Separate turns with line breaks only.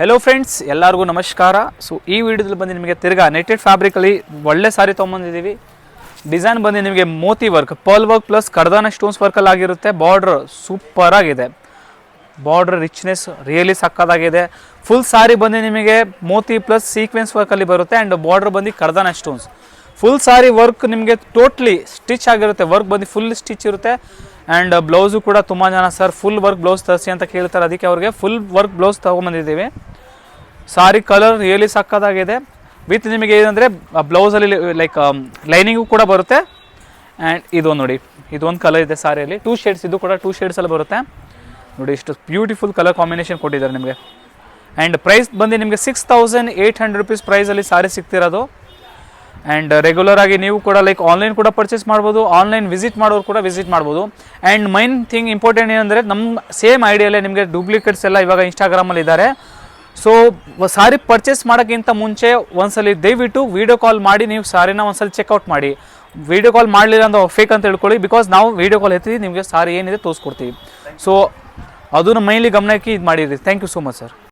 Hello friends, ಎಲ್ಲರಿಗೂ ನಮಸ್ಕಾರ. So ಈ ವಿಡಿಯೋದಲ್ಲಿ ಬಂದು ನಿಮಗೆ ತಿರ್ಗಾ ನೆಟೆಡ್ ಫ್ಯಾಬ್ರಿಕಲ್ಲಿ ಒಳ್ಳೆ ಸಾರಿ ತೊಗೊಂಬಂದಿದ್ದೀವಿ. ಡಿಸೈನ್ ಬಂದು ನಿಮಗೆ ಮೋತಿ ವರ್ಕ್, ಪರ್ಲ್ ವರ್ಕ್ ಪ್ಲಸ್ ಕರ್ದಾನ ಸ್ಟೋನ್ಸ್ ವರ್ಕಲ್ಲಿ ಆಗಿರುತ್ತೆ. ಬಾರ್ಡ್ರ್ ಸೂಪರ್ ಆಗಿದೆ, ಬಾರ್ಡ್ರ್ ರಿಚ್ನೆಸ್ ರಿಯಲಿ ಸಕ್ಕತ್ತಾಗಿದೆ. ಫುಲ್ ಸಾರಿ ಬಂದು ನಿಮಗೆ ಮೋತಿ ಪ್ಲಸ್ ಸೀಕ್ವೆನ್ಸ್ ವರ್ಕಲ್ಲಿ ಬರುತ್ತೆ. ಆ್ಯಂಡ್ ಬಾರ್ಡ್ರ್ ಬಂದು ಕರ್ದಾನ ಸ್ಟೋನ್ಸ್. ಫುಲ್ ಸಾರಿ ವರ್ಕ್ ನಿಮಗೆ ಟೋಟ್ಲಿ ಸ್ಟಿಚ್ ಆಗಿರುತ್ತೆ. ವರ್ಕ್ ಬಂದು ಫುಲ್ ಸ್ಟಿಚ್ ಇರುತ್ತೆ. ಆ್ಯಂಡ್ ಬ್ಲೌಸು ಕೂಡ ತುಂಬ ಜನ ಸರ್ ಫುಲ್ ವರ್ಕ್ ಬ್ಲೌಸ್ ತರಿಸಿ ಅಂತ ಕೇಳ್ತಾರೆ, ಅದಕ್ಕೆ ಅವ್ರಿಗೆ ಫುಲ್ ವರ್ಕ್ ಬ್ಲೌಸ್ ತೊಗೊಂಬಂದಿದ್ದೀವಿ. ಸಾರಿ ಕಲರ್ ರಿಯಲಿ ಸಕ್ಕತ್ತಾಗಿದೆ. ವಿತ್ ನಿಮಗೆ ಏನಂದರೆ ಬ್ಲೌಸಲ್ಲಿ ಲೈಕ್ ಲೈನಿಂಗು ಕೂಡ ಬರುತ್ತೆ. ಆ್ಯಂಡ್ ಇದೊಂದು ನೋಡಿ, ಇದೊಂದು ಕಲರ್ ಇದೆ ಸಾರಿಯಲ್ಲಿ, 2 ಶೇಡ್ಸ್, ಇದು ಕೂಡ 2 ಶೇಡ್ಸಲ್ಲಿ ಬರುತ್ತೆ ನೋಡಿ. ಇಷ್ಟು ಬ್ಯೂಟಿಫುಲ್ ಕಲರ್ ಕಾಂಬಿನೇಷನ್ ಕೊಟ್ಟಿದ್ದಾರೆ ನಿಮಗೆ. ಆ್ಯಂಡ್ ಪ್ರೈಸ್ ಬಂದು ನಿಮಗೆ 6800 ರುಪೀಸ್ ಪ್ರೈಸಲ್ಲಿ ಸಾರಿ ಸಿಗ್ತಿರೋದು. ಆ್ಯಂಡ್ ರೆಗ್ಯುಲರ್ ಆಗಿ ನೀವು ಕೂಡ ಲೈಕ್ ಆನ್ಲೈನ್ ಕೂಡ ಪರ್ಚೇಸ್ ಮಾಡ್ಬೋದು, ಆನ್ಲೈನ್ ವಿಸಿಟ್ ಮಾಡೋರು ಕೂಡ ವಿಸಿಟ್ ಮಾಡ್ಬೋದು. ಆ್ಯಂಡ್ ಮೈನ್ ಥಿಂಗ್ ಇಂಪಾರ್ಟೆಂಟ್ ಏನಂದರೆ ನಮ್ಮ ಸೇಮ್ ಐಡಿಯಲ್ಲೇ ನಿಮಗೆ ಡೂಪ್ಲಿಕೇಟ್ಸ್ ಎಲ್ಲ ಇವಾಗ ಇನ್ಸ್ಟಾಗ್ರಾಮಲ್ಲಿ ಇದ್ದಾರೆ. ಸೊ ಸಾರಿ ಪರ್ಚೇಸ್ ಮಾಡೋಕ್ಕಿಂತ ಮುಂಚೆ ಒಂದ್ಸಲಿ ದಯವಿಟ್ಟು ವೀಡಿಯೋ ಕಾಲ್ ಮಾಡಿ ನೀವು ಸಾರಿನ ಒಂದ್ಸಲ ಚೆಕ್ಔಟ್ ಮಾಡಿ. ವೀಡಿಯೋ ಕಾಲ್ ಮಾಡಲಿಲ್ಲ ಅಂತ ಫೇಕ್ ಅಂತ ಹೇಳ್ಕೊಳ್ಳಿ, ಬಿಕಾಸ್ ನಾವು ವೀಡಿಯೋ ಕಾಲ್ ಎತ್ತಿ ನಿಮಗೆ ಸಾರಿ ಏನಿದೆ ತೋರಿಸ್ಕೊಡ್ತೀವಿ. ಸೊ ಅದನ್ನು ಮೈನ್ಲಿ ಗಮನಕ್ಕೆ ಇದು ಮಾಡಿರಿ. Thank you so much sir.